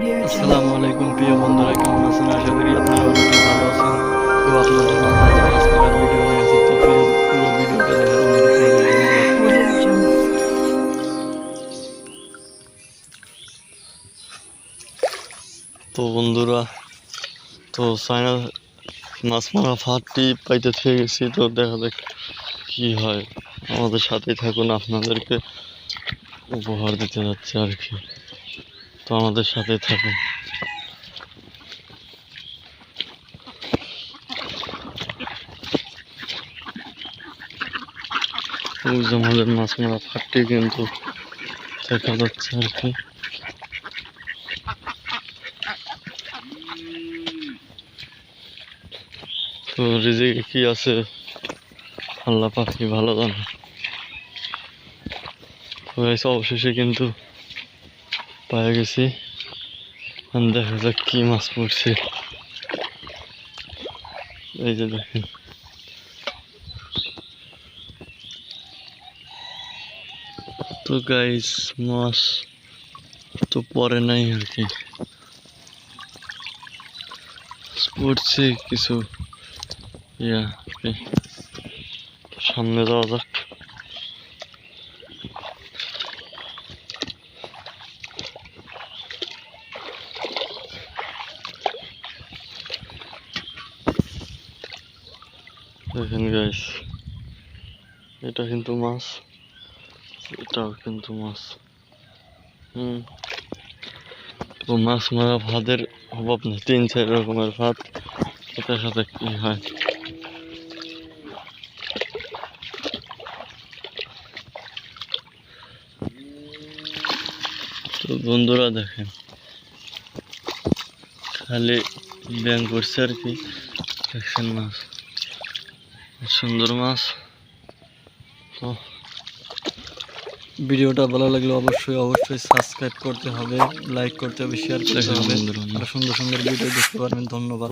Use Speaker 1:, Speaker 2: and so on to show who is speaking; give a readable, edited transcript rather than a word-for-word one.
Speaker 1: আসসালামু আলাইকুম প্রিয় বন্ধুরা, কেমন আছেন? আশা করি আপনারা অনেক ভালো আছেন। তো আপনাদের মাঝে আজকে আর ভিডিও নিয়ে আসি, তো পুরো ভিডিওটা দেখার অনুরোধ রইল। তো বন্ধুরা, তো চায়না মাছ মারা ফাঁদটি পাইতে থেকে গেছি, তো দেখা যাক কি হয়। আমাদের সাথেই থাকুন, আপনাদেরকে উপহার দিতে যাচ্ছে আর কি। তো আমাদের সাথেই থাকুন। ওই যে আমাদের মাছ মারা ফাঁদটি কিন্তু দেখা যাচ্ছে আর কি। তো রিজিকে কি আছে আল্লাহ পাখি ভালো জানে। তো গাইস, অবশেষে কিন্তু পেয়ে গেছি। দেখা যাক কি মাছ পড়ছে। এই যে দেখেন, তো গাইস মাছ তো পরে নাই আর কি, পড়ছে কিছু। ইয়া সামনে যাওয়া যাক। দেখেন গাইস, এটা কিন্তু মাছ, এটাও কিন্তু মাছ। তো মাছ মারা ফাঁদের অভাব নেই, 3-4 রকমের ফাঁদ। এটার সাথে কি হয়। তো বন্ধুরা দেখেন, খালি ব্যাং করছে আর কি। দেখছেন মাছ, সুন্দর মাছ। তো ভিডিওটা ভালো লাগলে অবশ্যই সাবস্ক্রাইব করতে হবে, লাইক করতে হবে, শেয়ার করতে হবে। আর সুন্দর সুন্দর ভিডিও দেখতে পারবেন। ধন্যবাদ।